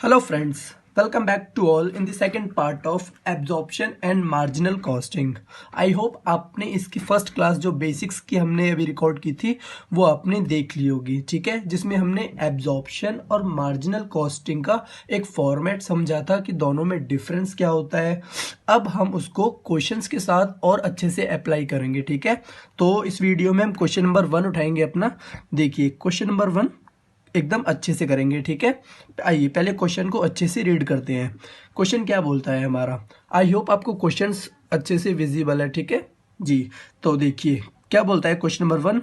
Hello friends, welcome back to all in the second part of absorption and marginal costing. I hope आपने इसकी first class जो basics की हमने अभी record की थी वो आपने देख ली होगी, ठीक है, जिसमें हमने एब्जॉर्प्शन और मार्जिनल कॉस्टिंग का एक फॉर्मेट समझा था कि दोनों में डिफरेंस क्या होता है। अब हम उसको क्वेश्चंस के साथ और अच्छे से अप्लाई करेंगे, ठीक है। तो इस वीडियो में हम क्वेश्चन नंबर 1 उठाएंगे अपना। देखिए क्वेश्चन नंबर 1 एकदम अच्छे से करेंगे, ठीक है। आइए पहले क्वेश्चन को अच्छे से रीड करते हैं। क्वेश्चन क्या बोलता है हमारा। आई होप आपको क्वेश्चंस अच्छे से विजिबल है, ठीक है जी। तो देखिए क्या बोलता है question number 1।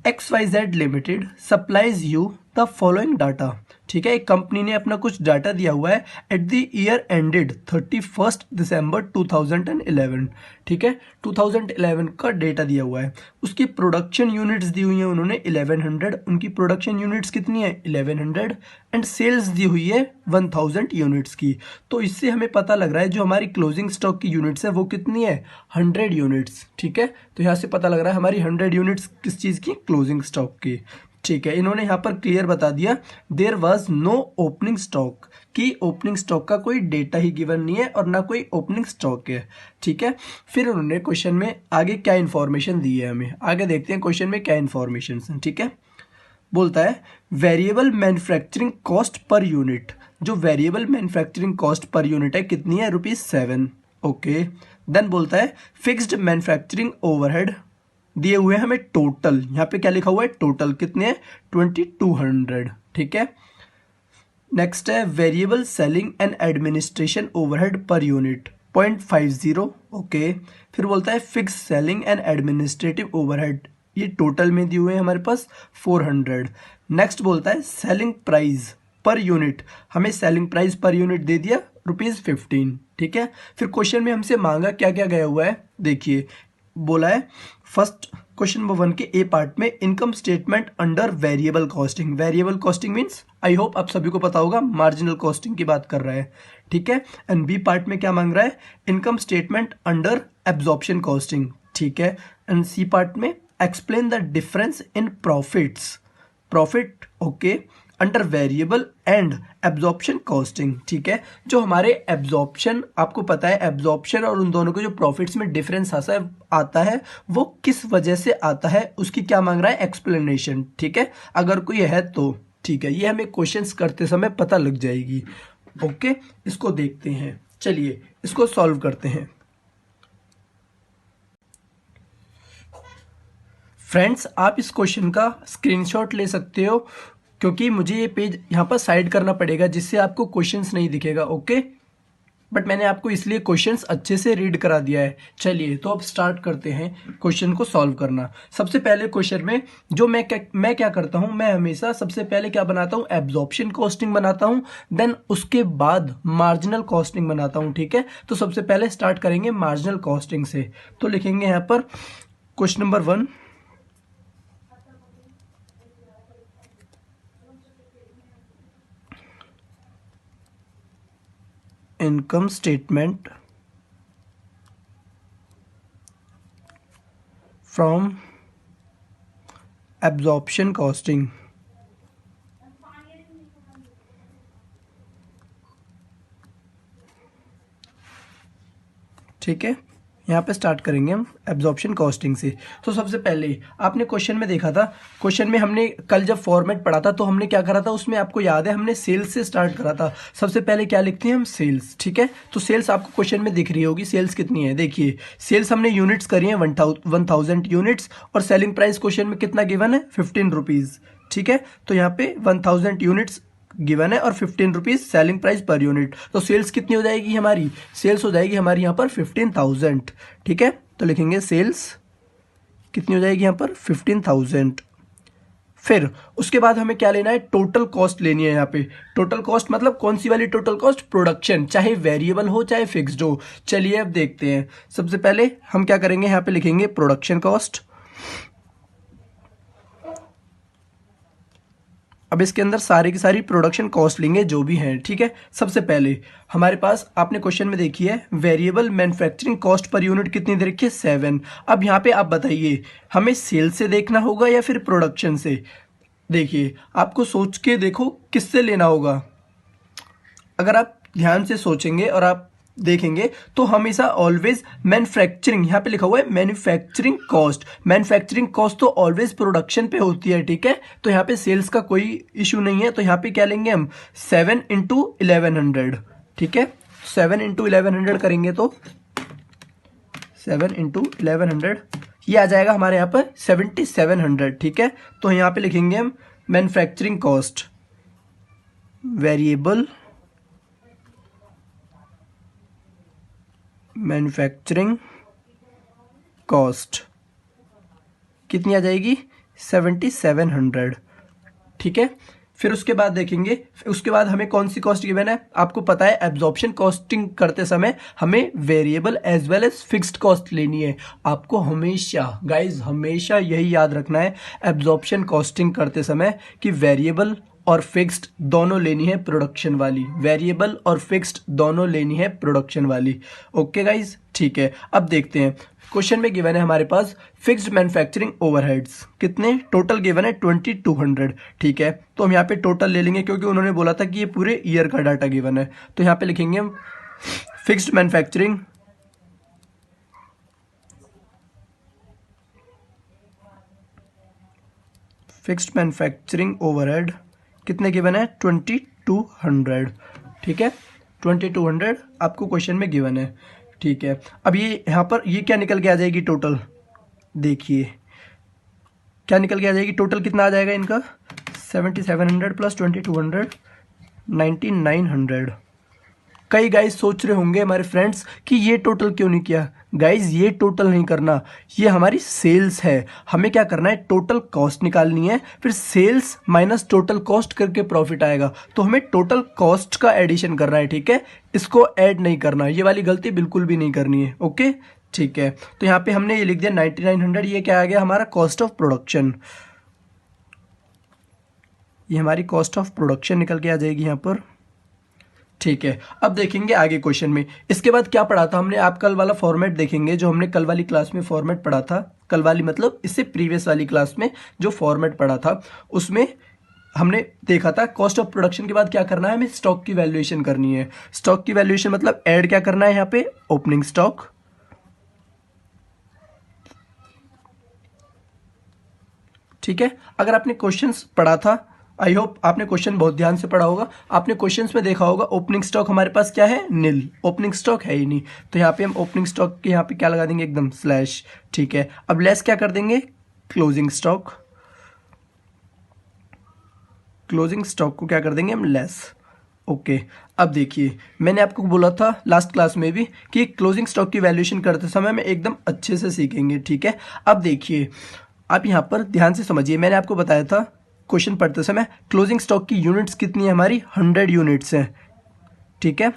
XYZ limited supplies you the following data, ठीक है। एक कंपनी ने अपना कुछ डाटा दिया हुआ है एट द ईयर एंडेड 31 दिसंबर 2011, ठीक है। 2011 का डेटा दिया हुआ है। उसकी प्रोडक्शन यूनिट्स दी हुई है उन्होंने 1100। उनकी प्रोडक्शन यूनिट्स कितनी है 1100 एंड सेल्स दी हुई है 1000 यूनिट्स की। तो इससे हमें पता लग रहा है जो हमारी क्लोजिंग स्टॉक की यूनिट्स है वो कितनी है 100 यूनिट्स, ठीक है। तो यहाँ से पता लग रहा है हमारी 100 यूनिट्स किस चीज़ की, क्लोजिंग स्टॉक की, ठीक है। इन्होंने यहाँ पर क्लियर बता दिया there was no opening stock, कि ओपनिंग स्टॉक का कोई डेटा ही गिवन नहीं है और ना कोई ओपनिंग स्टॉक है, ठीक है। फिर उन्होंने क्वेश्चन में आगे क्या इन्फॉर्मेशन दी है, हमें आगे देखते हैं क्वेश्चन में क्या इन्फॉर्मेशन है, ठीक है। बोलता है variable manufacturing cost per unit, जो variable manufacturing cost per unit है कितनी है ₹7, ओके। देन बोलता है फिक्स्ड मैन्युफैक्चरिंग ओवरहेड दिए हुए हैं हमें टोटल, यहाँ पे क्या लिखा हुआ है टोटल कितने हैं 2200, ठीक है। नेक्स्ट है variable selling and administration overhead per unit 0.50, okay. फिर बोलता है fix selling and administrative overhead, ये टोटल में दिए हुए हैं हमारे पास 400। नेक्स्ट बोलता है सेलिंग प्राइस पर यूनिट, हमें सेलिंग प्राइस पर यूनिट दे दिया ₹15, ठीक है। फिर क्वेश्चन में हमसे मांगा क्या क्या गया हुआ है, देखिए बोला है फर्स्ट क्वेश्चन नंबर 1 के ए पार्ट में income statement under variable costing. Variable costing means I hope आप सभी को पता होगा मार्जिनल कॉस्टिंग की बात कर रहा है, ठीक है। एंड बी पार्ट में क्या मांग रहा है income statement under absorption costing, ठीक है। एंड सी पार्ट में explain the difference in profits, profit okay under variable and absorption costing, ठीक है। जो हमारे एब्जॉर्प्शन, आपको पता है एब्जॉर्प्शन और उन दोनों के जो प्रॉफिट्स में डिफरेंस आता है वो किस वजह से आता है, उसकी क्या मांग रहा है एक्सप्लेनेशन, ठीक है। अगर कोई है तो ठीक है, ये हमें क्वेश्चंस करते समय पता लग जाएगी, ओके। इसको देखते हैं, चलिए इसको सॉल्व करते हैं। फ्रेंड्स आप इस क्वेश्चन का स्क्रीनशॉट ले सकते हो क्योंकि मुझे ये पेज यहाँ पर साइड करना पड़ेगा जिससे आपको क्वेश्चंस नहीं दिखेगा, ओके। बट मैंने आपको इसलिए क्वेश्चंस अच्छे से रीड करा दिया है। चलिए तो अब स्टार्ट करते हैं क्वेश्चन को सॉल्व करना। सबसे पहले क्वेश्चन में जो मैं क्या करता हूँ, मैं हमेशा सबसे पहले क्या बनाता हूँ एब्जॉर्प्शन कॉस्टिंग बनाता हूँ, देन उसके बाद मार्जिनल कॉस्टिंग बनाता हूँ, ठीक है। तो सबसे पहले स्टार्ट करेंगे मार्जिनल कॉस्टिंग से। तो लिखेंगे यहाँ पर question number 1 income statement from absorption costing, ठीक है। यहाँ पे स्टार्ट करेंगे हम एब्जॉर्प्शन कॉस्टिंग से। तो सबसे पहले आपने क्वेश्चन में देखा था, क्वेश्चन में हमने कल जब फॉर्मेट पढ़ा था तो हमने क्या करा था, उसमें आपको याद है हमने सेल्स से स्टार्ट करा था। सबसे पहले क्या लिखते हैं हम सेल्स, ठीक है। तो सेल्स आपको क्वेश्चन में दिख रही होगी, सेल्स कितनी है, देखिए सेल्स हमने यूनिट्स करी है 1000 यूनिट्स और सेलिंग प्राइस क्वेश्चन में कितना गिवन है ₹15, ठीक है। तो यहाँ पे 1000 यूनिट्स गिवन है और ₹15 सेलिंग प्राइस पर यूनिट। तो सेल्स कितनी हो जाएगी हमारी, सेल्स हो जाएगी हमारी यहाँ पर 15,000, ठीक है। तो लिखेंगे सेल्स कितनी हो जाएगी यहाँ पर 15,000। फिर उसके बाद हमें क्या लेना है, टोटल कॉस्ट लेनी है। यहाँ पे टोटल कॉस्ट मतलब कौन सी वाली टोटल कॉस्ट, प्रोडक्शन, चाहे वेरिएबल हो चाहे फिक्स्ड हो। चलिए अब देखते हैं। सबसे पहले हम क्या करेंगे, यहाँ पे लिखेंगे प्रोडक्शन कॉस्ट। अब इसके अंदर सारी की सारी प्रोडक्शन कॉस्ट लेंगे जो भी हैं, ठीक है। सबसे पहले हमारे पास आपने क्वेश्चन में देखी है variable manufacturing cost per unit कितनी दे रखी है 7। अब यहाँ पे आप बताइए हमें सेल से देखना होगा या फिर प्रोडक्शन से। देखिए आपको सोच के देखो किससे लेना होगा। अगर आप ध्यान से सोचेंगे और आप देखेंगे तो हमेशा ऑलवेज मैन्युफैक्चरिंग, यहाँ पे लिखा हुआ है मैन्युफैक्चरिंग कॉस्ट, मैन्युफैक्चरिंग कॉस्ट तो ऑलवेज प्रोडक्शन पे होती है, ठीक है। तो यहाँ पे सेल्स का कोई इशू नहीं है, तो यहाँ पे क्या लेंगे हम 7 इंटू 1100, ठीक है। 7 इंटू 1100 करेंगे तो 7 इंटू 1100 ये आ जाएगा हमारे यहाँ पर 7700, ठीक है। तो यहाँ पे लिखेंगे हम manufacturing cost, variable manufacturing cost कितनी आ जाएगी 7700, ठीक है। फिर उसके बाद देखेंगे, उसके बाद हमें कौन सी कॉस्ट गिवन है, आपको पता है एब्जॉर्प्शन कॉस्टिंग करते समय हमें variable as well as fixed cost लेनी है। आपको हमेशा गाइज हमेशा यही याद रखना है एब्जॉर्प्शन कॉस्टिंग करते समय कि वेरिएबल और फिक्स्ड दोनों लेनी है प्रोडक्शन वाली, वेरिएबल और फिक्स्ड दोनों लेनी है प्रोडक्शन वाली। ओके गाइज, ठीक है। अब देखते हैं क्वेश्चन में गिवन है हमारे पास फिक्स्ड मैन्युफैक्चरिंग ओवरहेड्स कितने, टोटल गिवन है 2200, ठीक है। तो हम यहाँ पे टोटल ले लेंगे क्योंकि उन्होंने बोला था कि ये पूरे ईयर का डाटा गिवन है। तो यहाँ पे लिखेंगे हम फिक्स्ड मैन्युफैक्चरिंग ओवरहेड कितने गिवन है 2200, ठीक है। 2200 आपको क्वेश्चन में गिवन है, ठीक है। अब ये यहाँ पर ये क्या निकल के आ जाएगी टोटल, देखिए क्या निकल के आ जाएगी टोटल, कितना आ जाएगा इनका 7700 प्लस 2200 9900। कई गाइज सोच रहे होंगे हमारे फ्रेंड्स कि ये टोटल क्यों नहीं किया। गाइज ये टोटल नहीं करना, ये हमारी सेल्स है, हमें क्या करना है टोटल कॉस्ट निकालनी है, फिर सेल्स माइनस टोटल कॉस्ट करके प्रॉफिट आएगा। तो हमें टोटल कॉस्ट का एडिशन करना है, ठीक है, इसको ऐड नहीं करना, ये वाली गलती बिल्कुल भी नहीं करनी है। ओके, ठीक है। तो यहाँ पे हमने ये लिख दिया 9900, ये क्या आ गया हमारा कॉस्ट ऑफ प्रोडक्शन, ये हमारी कॉस्ट ऑफ प्रोडक्शन निकल के आ जाएगी यहाँ पर, ठीक है। अब देखेंगे आगे क्वेश्चन में, इसके बाद क्या पढ़ा था हमने, आप कल वाला फॉर्मेट देखेंगे जो हमने कल वाली क्लास में फॉर्मेट पढ़ा था, कल वाली मतलब इससे प्रीवियस वाली क्लास में जो फॉर्मेट पढ़ा था उसमें हमने देखा था कॉस्ट ऑफ प्रोडक्शन के बाद क्या करना है, हमें स्टॉक की वैल्यूएशन करनी है। स्टॉक की वैल्यूएशन मतलब ऐड क्या करना है यहाँ पे ओपनिंग स्टॉक, ठीक है। अगर आपने क्वेश्चंस पढ़ा था, आई होप आपने क्वेश्चन बहुत ध्यान से पढ़ा होगा, आपने क्वेश्चंस में देखा होगा ओपनिंग स्टॉक हमारे पास क्या है नील, ओपनिंग स्टॉक है ही नहीं, तो यहाँ पे हम ओपनिंग स्टॉक के यहाँ पे क्या लगा देंगे एकदम स्लैश, ठीक है। अब लेस क्या कर देंगे क्लोजिंग स्टॉक, क्लोजिंग स्टॉक को क्या कर देंगे हम लेस। ओके, अब देखिए मैंने आपको बोला था लास्ट क्लास में भी कि क्लोजिंग स्टॉक की वैल्यूएशन करते समय में एकदम अच्छे से सीखेंगे, ठीक है। अब देखिए आप यहाँ पर ध्यान से समझिए, मैंने आपको बताया था क्वेश्चन पढ़ते समय क्लोजिंग स्टॉक की यूनिट्स कितनी है हमारी 100 यूनिट्स हैं, ठीक है।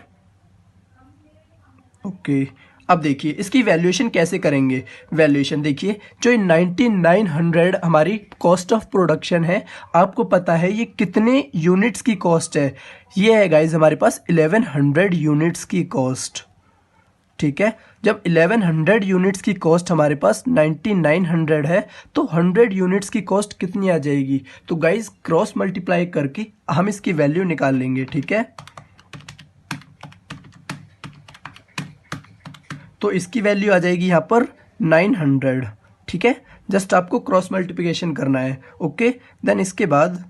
ओके, अब देखिए इसकी वैल्यूएशन कैसे करेंगे, वैल्यूएशन देखिए जो 9900 हमारी कॉस्ट ऑफ प्रोडक्शन है, आपको पता है ये कितने यूनिट्स की कॉस्ट है, ये है गाइज हमारे पास 1100 यूनिट्स की कॉस्ट, ठीक है। जब 1100 यूनिट्स की कॉस्ट हमारे पास 9900 है तो 100 यूनिट्स की कॉस्ट कितनी आ जाएगी, तो गाइज क्रॉस मल्टीप्लाई करके हम इसकी वैल्यू निकाल लेंगे, ठीक है। तो इसकी वैल्यू आ जाएगी यहाँ पर 900, ठीक है। जस्ट आपको क्रॉस मल्टीप्लिकेशन करना है, ओके। देन इसके बाद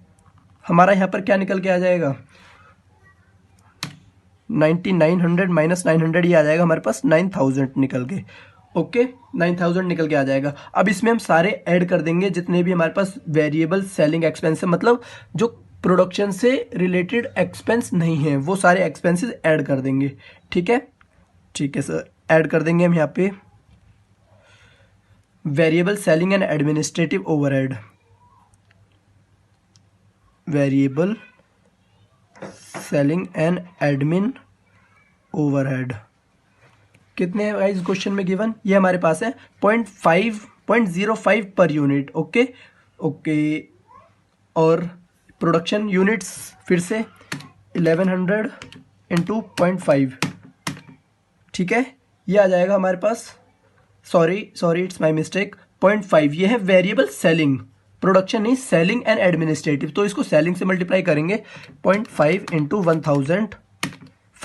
हमारा यहाँ पर क्या निकल के आ जाएगा 9900 माइनस 900, ये आ जाएगा हमारे पास 9000 निकल के, ओके 9000 निकल के आ जाएगा। अब इसमें हम सारे ऐड कर देंगे जितने भी हमारे पास वेरिएबल सेलिंग एक्सपेंस है, मतलब जो प्रोडक्शन से रिलेटेड एक्सपेंस नहीं है वो सारे एक्सपेंसेस ऐड कर देंगे, ठीक है। ठीक है सर, ऐड कर देंगे हम यहाँ पे variable selling and administrative overhead, variable selling and admin overhead कितने हैं गाइस क्वेश्चन में गिवन, ये हमारे पास है 0.05 पर यूनिट, ओके ओके। और प्रोडक्शन यूनिट्स फिर से 1100 इंटू 0.5, ठीक है, ये आ जाएगा हमारे पास, सॉरी इट्स माय मिस्टेक, 0.5 ये है वेरिएबल सेलिंग, प्रोडक्शन नहीं सेलिंग एंड एडमिनिस्ट्रेटिव, तो इसको सेलिंग से मल्टीप्लाई करेंगे 0.5 इंटू 1000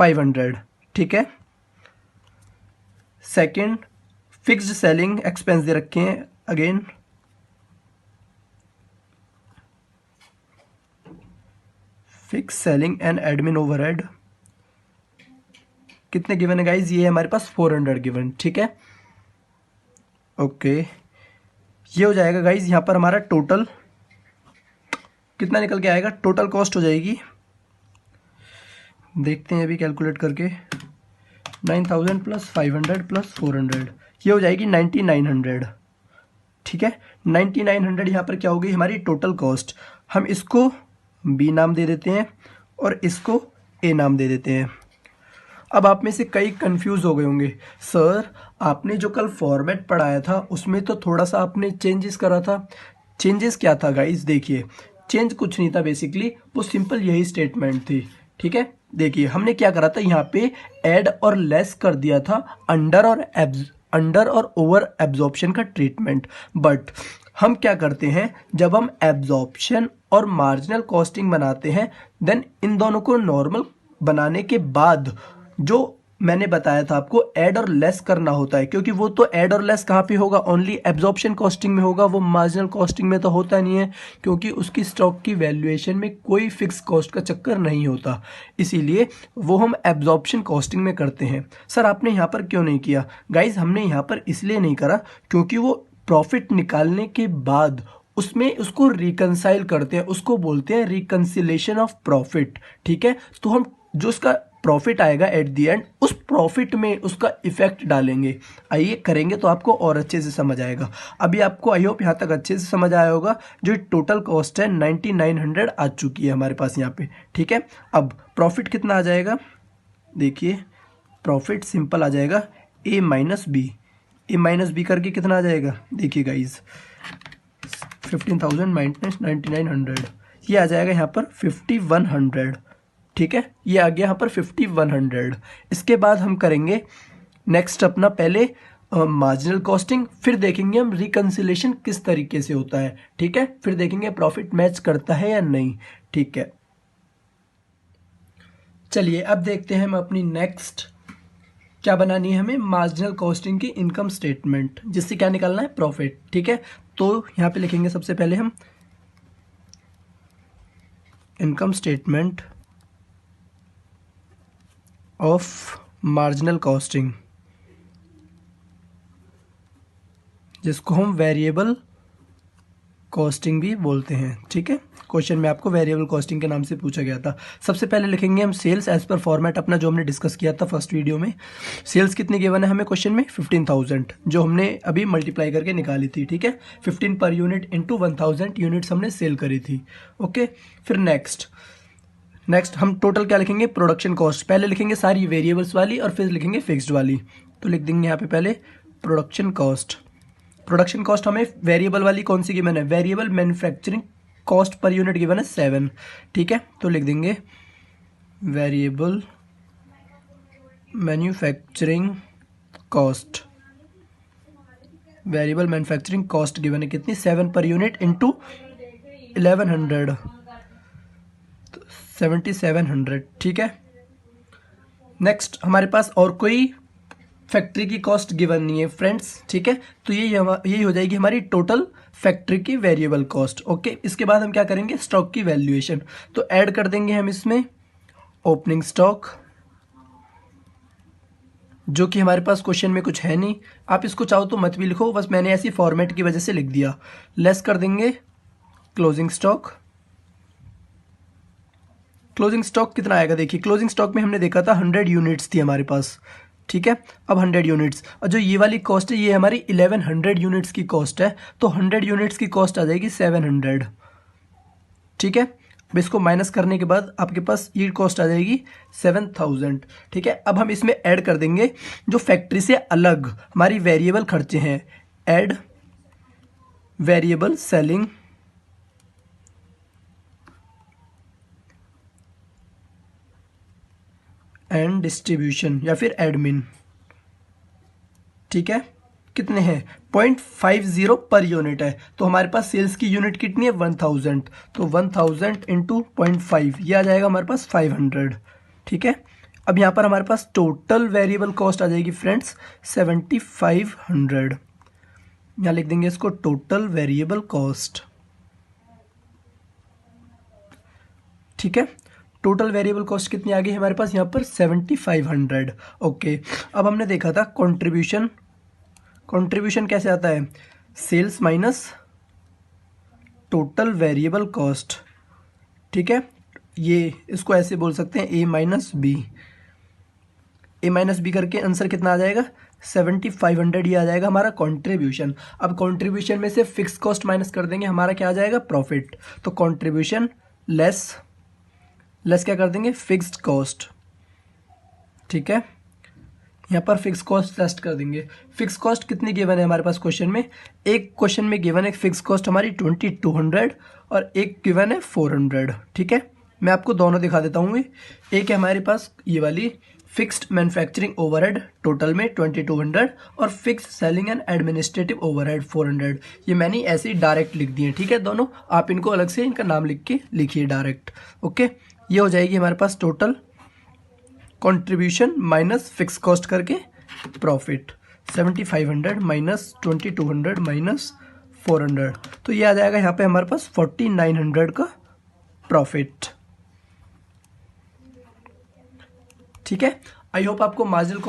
500, ठीक है। सेकंड, फिक्स्ड सेलिंग एक्सपेंस दे रखे हैं, again fix selling and admin overhead कितने गिवन है गाइज, ये हमारे पास 400 गिवन, ठीक है। ओके, ये हो जाएगा गाइज यहाँ पर हमारा टोटल कितना निकल के आएगा, टोटल कॉस्ट हो जाएगी, देखते हैं अभी कैलकुलेट करके, 9000 प्लस 500 प्लस 400, ये हो जाएगी 9900, ठीक है। 9900 यहाँ पर क्या होगी हमारी टोटल कॉस्ट। हम इसको बी नाम दे देते हैं और इसको ए नाम दे देते हैं। अब आप में से कई कंफ्यूज हो गए होंगे, सर आपने जो कल फॉर्मेट पढ़ाया था उसमें तो थोड़ा सा आपने चेंजेस करा था। चेंजेस क्या था गाइस, देखिए चेंज कुछ नहीं था, बेसिकली वो सिंपल यही स्टेटमेंट थी, ठीक है। देखिए हमने क्या करा था, यहाँ पे ऐड और लेस कर दिया था अंडर और ओवर एब्जॉर्प्शन का ट्रीटमेंट। बट हम क्या करते हैं, जब हम एब्जॉर्प्शन और मार्जिनल कॉस्टिंग बनाते हैं, देन इन दोनों को नॉर्मल बनाने के बाद जो मैंने बताया था आपको ऐड और लेस करना होता है, क्योंकि वो तो ऐड और लेस कहाँ पे होगा, ओनली एब्जॉर्प्शन कॉस्टिंग में होगा, वो मार्जिनल कॉस्टिंग में तो होता नहीं है, क्योंकि उसकी स्टॉक की वैल्यूएशन में कोई फिक्स कॉस्ट का चक्कर नहीं होता, इसीलिए वो हम एब्जॉर्प्शन कॉस्टिंग में करते हैं। सर आपने यहाँ पर क्यों नहीं किया, गाइज हमने यहाँ पर इसलिए नहीं करा क्योंकि वो प्रॉफिट निकालने के बाद उसमें उसको रिकंसाइल करते हैं, उसको बोलते हैं रिकंसिलेशन ऑफ प्रॉफिट, ठीक है। तो हम जो उसका प्रॉफिट आएगा एट दी एंड, उस प्रॉफिट में उसका इफेक्ट डालेंगे। आइए करेंगे तो आपको और अच्छे से समझ आएगा। अभी आपको आई होप यहाँ तक अच्छे से समझ आया होगा। जो टोटल कॉस्ट है 9900 आ चुकी है हमारे पास यहाँ पे, ठीक है। अब प्रॉफिट कितना आ जाएगा, देखिए प्रॉफिट सिंपल आ जाएगा ए माइनस बी करके कितना आ जाएगा, देखिए गाइज 15,000 माइनस 9900, ये आ जाएगा यहाँ पर 5100, ठीक है। ये आ गया यहाँ पर 5100। इसके बाद हम करेंगे नेक्स्ट अपना पहले मार्जिनल कॉस्टिंग, फिर देखेंगे हम रिकंसिलेशन किस तरीके से होता है, ठीक है। फिर देखेंगे प्रॉफिट मैच करता है या नहीं, ठीक है। चलिए अब देखते हैं हम अपनी नेक्स्ट क्या बनानी है, हमें मार्जिनल कॉस्टिंग की इनकम स्टेटमेंट, जिससे क्या निकालना है, प्रॉफिट, ठीक है। तो यहाँ पे लिखेंगे सबसे पहले हम income statement of marginal costing, जिसको हम वेरिएबल कॉस्टिंग भी बोलते हैं, ठीक है। क्वेश्चन में आपको वेरिएबल कॉस्टिंग के नाम से पूछा गया था। सबसे पहले लिखेंगे हम सेल्स एज पर फॉर्मेट अपना, जो हमने डिस्कस किया था फर्स्ट वीडियो में। सेल्स कितनी गिवन है हमें क्वेश्चन में, 15,000, जो हमने अभी मल्टीप्लाई करके निकाली थी, ठीक है। 15 पर यूनिट इंटू 1000 यूनिट्स हमने सेल करी थी, ओके। फिर नेक्स्ट हम टोटल क्या लिखेंगे, प्रोडक्शन कॉस्ट पहले लिखेंगे सारी वेरिएबल्स वाली और फिर लिखेंगे फिक्स्ड वाली। तो लिख देंगे यहाँ पे पहले प्रोडक्शन कॉस्ट हमें वेरिएबल वाली कौन सी गिवन है, variable manufacturing cost per unit given है 7, ठीक है। तो लिख देंगे वेरिएबल मैन्युफैक्चरिंग कॉस्ट गिवन है कितनी, 7 पर यूनिट इंटू 1100, 7700, ठीक है। नेक्स्ट हमारे पास और कोई फैक्ट्री की कॉस्ट गिवन नहीं है फ्रेंड्स, ठीक है। तो यही हो जाएगी हमारी टोटल फैक्ट्री की वेरिएबल कॉस्ट, ओके। इसके बाद हम क्या करेंगे, स्टॉक की वैल्यूएशन, तो ऐड कर देंगे हम इसमें ओपनिंग स्टॉक, जो कि हमारे पास क्वेश्चन में कुछ है नहीं, आप इसको चाहो तो मत भी लिखो, बस मैंने ऐसी फॉर्मेट की वजह से लिख दिया। लेस कर देंगे क्लोजिंग स्टॉक कितना आएगा, देखिए क्लोजिंग स्टॉक में हमने देखा था 100 यूनिट्स थी हमारे पास, ठीक है। अब 100 यूनिट्स, और जो ये वाली कॉस्ट है ये हमारी 1100 यूनिट्स की कॉस्ट है, तो 100 यूनिट्स की कॉस्ट आ जाएगी 700, ठीक है। अब इसको माइनस करने के बाद आपके पास ये कॉस्ट आ जाएगी 7000, ठीक है। अब हम इसमें ऐड कर देंगे जो फैक्ट्री से अलग हमारी वेरिएबल खर्चे हैं, add variable selling and distribution या फिर एडमिन, ठीक है। कितने हैं, 0.50 पर यूनिट है, तो हमारे पास सेल्स की यूनिट कितनी है 1000, तो 1000 इंटू 0.5 ये आ जाएगा हमारे पास 500, ठीक है। अब यहाँ पर हमारे पास टोटल वेरिएबल कॉस्ट आ जाएगी फ्रेंड्स 7500। यहाँ लिख देंगे इसको टोटल वेरिएबल कॉस्ट, ठीक है। टोटल वेरिएबल कॉस्ट कितनी आ गई हमारे पास यहाँ पर 7500। ओके, अब हमने देखा था कंट्रीब्यूशन। कंट्रीब्यूशन कैसे आता है, sales minus total variable cost, ठीक है। ये इसको ऐसे बोल सकते हैं A minus B, A minus B करके आंसर कितना आ जाएगा 7500 ही आ जाएगा हमारा कंट्रीब्यूशन। अब कंट्रीब्यूशन में से फिक्स कॉस्ट माइनस कर देंगे, हमारा क्या आ जाएगा प्रॉफिट। तो कंट्रीब्यूशन लेस क्या कर देंगे फिक्स्ड कॉस्ट, ठीक है। यहाँ पर फिक्स कॉस्ट लेस कर देंगे। फिक्स कॉस्ट कितनी गिवन है हमारे पास क्वेश्चन में, एक क्वेश्चन में गिवन है फिक्स कॉस्ट हमारी 2200 और एक गिवन है 400, ठीक है। मैं आपको दोनों दिखा देता हूँ। एक है हमारे पास ये वाली फिक्स्ड मैन्युफैक्चरिंग ओवरहेड टोटल में 2200 और fix selling and administrative overhead 400। ये मैंने ऐसे ही डायरेक्ट लिख दिए, ठीक है। दोनों आप इनको अलग से इनका नाम लिख के लिखिए डायरेक्ट। ओके, ये हो जाएगी हमारे पास total contribution minus fix cost करके प्रॉफिट 7500 माइनस 2200 माइनस 400, तो ये आ जाएगा यहाँ पे हमारे पास 4900 का प्रॉफिट, ठीक है। आई होप आपको मार्जिनल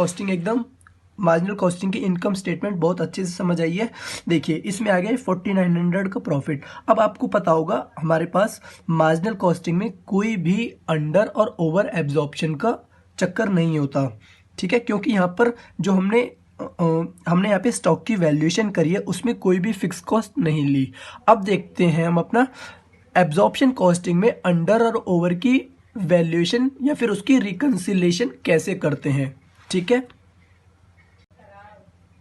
कॉस्टिंग की इनकम स्टेटमेंट बहुत अच्छे से समझ आई है। देखिए इसमें आ गया 4900 का प्रॉफिट। अब आपको पता होगा हमारे पास मार्जिनल कॉस्टिंग में कोई भी अंडर और ओवर एब्जॉर्प्शन का चक्कर नहीं होता, ठीक है। क्योंकि यहाँ पर जो हमने यहाँ पे स्टॉक की वैल्यूएशन करी है उसमें कोई भी फिक्स कॉस्ट नहीं ली। अब देखते हैं हम अपना एब्जॉर्प्शन कॉस्टिंग में अंडर और ओवर की वैल्यूएशन या फिर उसकी रिकंसिलेशन कैसे करते हैं, ठीक है।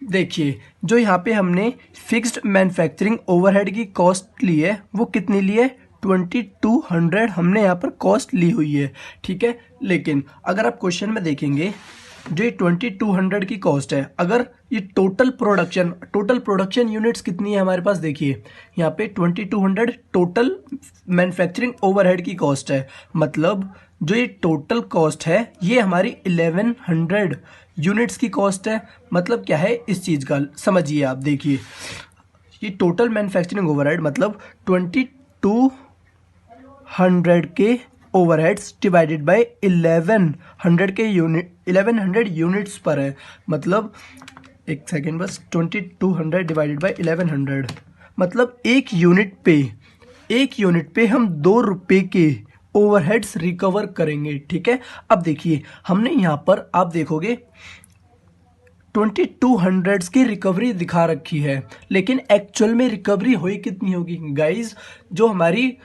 देखिए जो यहाँ पे हमने फिक्स्ड मैन्युफैक्चरिंग ओवरहेड की कॉस्ट ली है वो कितनी ली है 2200 हमने यहाँ पर कॉस्ट ली हुई है, ठीक है। लेकिन अगर आप क्वेश्चन में देखेंगे जो ये 2200 की कॉस्ट है, अगर ये टोटल प्रोडक्शन यूनिट्स कितनी है हमारे पास, देखिए यहाँ पे 2200 टोटल मैन्युफैक्चरिंग ओवरहेड की कॉस्ट है। मतलब जो ये टोटल कॉस्ट है ये हमारी 1100 यूनिट्स की कॉस्ट है। मतलब क्या है इस चीज़ का समझिए आप, देखिए ये टोटल मैन्युफैक्चरिंग ओवरहेड मतलब 2200 के ओवरहेड्स डिवाइडेड बाय 1100 यूनिट्स पर है। मतलब एक सेकेंड बस, 2200 डिवाइडेड बाय 1100 मतलब एक यूनिट पे हम 2 रुपये के ओवरहेड्स रिकवर करेंगे, ठीक है। अब देखिए हमने यहाँ पर आप देखोगे 2200 की रिकवरी दिखा रखी है, लेकिन एक्चुअल में रिकवरी हुई कितनी होगी गाइज। जो हमारी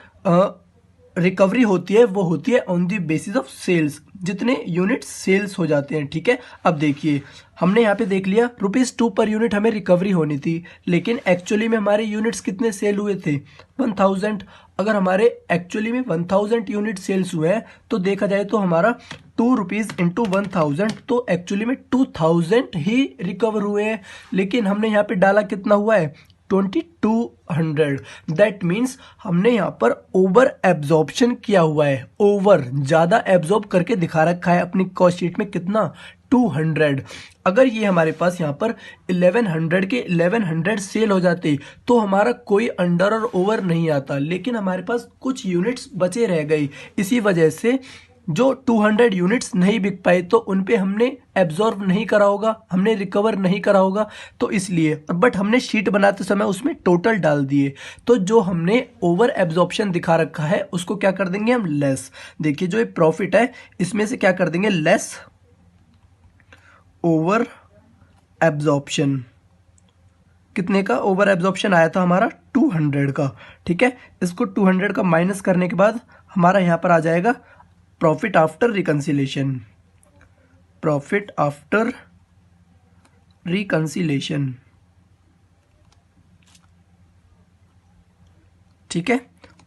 रिकवरी होती है वो होती है on the basis of sales, जितने यूनिट सेल्स हो जाते हैं, ठीक है। अब देखिए हमने यहाँ पे देख लिया ₹2 पर यूनिट हमें रिकवरी होनी थी, लेकिन एक्चुअली में हमारे यूनिट्स कितने सेल हुए थे 1000। अगर हमारे एक्चुअली में 1000 यूनिट सेल्स हुए हैं तो देखा जाए तो हमारा ₹2 इंटू 1000 तो एक्चुअली में 2000 ही रिकवर हुए हैं। लेकिन हमने यहाँ पे डाला कितना हुआ है 2200। दैट मीन्स हमने यहाँ पर ओवर एब्जॉर्प्शन किया हुआ है, ओवर ज़्यादा एब्जॉर्ब करके दिखा रखा है अपनी कॉस्ट शीट में कितना 200। अगर ये हमारे पास यहाँ पर 1100 के 1100 सेल हो जाते तो हमारा कोई अंडर और ओवर नहीं आता, लेकिन हमारे पास कुछ यूनिट्स बचे रह गई। इसी वजह से जो 200 यूनिट्स नहीं बिक पाए तो उन पे हमने एब्जॉर्ब नहीं करा होगा, हमने रिकवर नहीं करा होगा, तो इसलिए। बट हमने शीट बनाते समय उसमें टोटल डाल दिए, तो जो हमने ओवर एब्जॉर्प्शन दिखा रखा है उसको क्या कर देंगे हम लेस। देखिए जो ये प्रॉफिट है इसमें से क्या कर देंगे लेस ओवर एब्जॉर्प्शन। कितने का ओवर एब्जॉर्प्शन आया था हमारा 200 का, ठीक है। इसको 200 का माइनस करने के बाद हमारा यहाँ पर आ जाएगा profit after reconciliation, profit after reconciliation, ठीक है।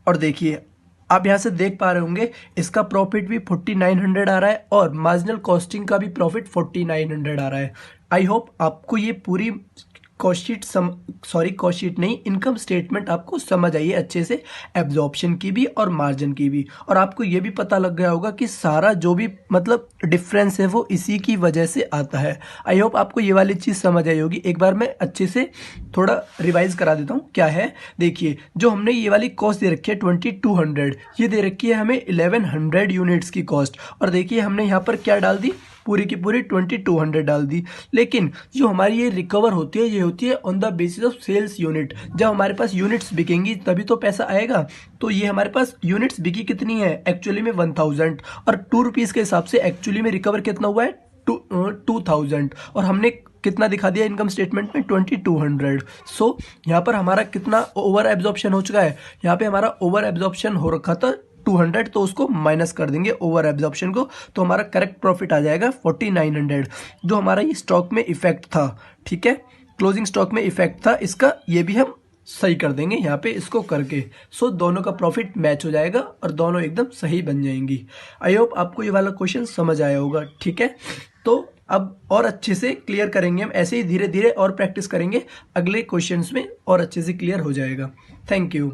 और देखिए आप यहाँ से देख पा रहे होंगे इसका प्रॉफिट भी 4900 आ रहा है और मार्जिनल कॉस्टिंग का भी प्रॉफिट 4900 आ रहा है। आई होप आपको ये पूरी कॉस्ट शीट नहीं, इनकम स्टेटमेंट आपको समझ आई है अच्छे से, एब्जॉर्प्शन की भी और मार्जिन की भी, और आपको ये भी पता लग गया होगा कि सारा जो भी मतलब डिफरेंस है वो इसी की वजह से आता है। आई होप आपको ये वाली चीज़ समझ आई होगी। एक बार मैं अच्छे से थोड़ा रिवाइज करा देता हूँ क्या है। देखिए, जो हमने ये वाली कॉस्ट दे रखी है 2200, ये दे रखी है हमें 1100 यूनिट्स की कॉस्ट, और देखिए हमने यहाँ पर क्या डाल दी, पूरी की पूरी 2200 डाल दी। लेकिन जो हमारी ये रिकवर होती है, ये होती है on the basis of sales unit. जब हमारे पास यूनिट्स बिकेंगी तभी तो पैसा आएगा। तो ये हमारे पास यूनिट्स बिकी कितनी है, एक्चुअली में 1000, और 2 रुपीज़ के हिसाब से एक्चुअली में रिकवर कितना हुआ है 2000, और हमने कितना दिखा दिया इनकम स्टेटमेंट में 2200। सो यहाँ पर हमारा कितना ओवर एब्जॉर्प्शन हो चुका है, यहाँ पे हमारा ओवर एब्जॉर्प्शन हो रखा था 200, तो उसको माइनस कर देंगे ओवर एब्जॉर्प्शन को, तो हमारा करेक्ट प्रॉफिट आ जाएगा 4900, जो हमारा ये स्टॉक में इफेक्ट था। ठीक है, क्लोजिंग स्टॉक में इफेक्ट था इसका, ये भी हम सही कर देंगे यहाँ पे इसको करके। सो दोनों का प्रॉफिट मैच हो जाएगा और दोनों एकदम सही बन जाएंगी। आई होप आपको ये वाला क्वेश्चन समझ आया होगा। ठीक है, तो अब और अच्छे से क्लियर करेंगे हम, ऐसे ही धीरे धीरे और प्रैक्टिस करेंगे, अगले क्वेश्चंस में और अच्छे से क्लियर हो जाएगा। Thank you.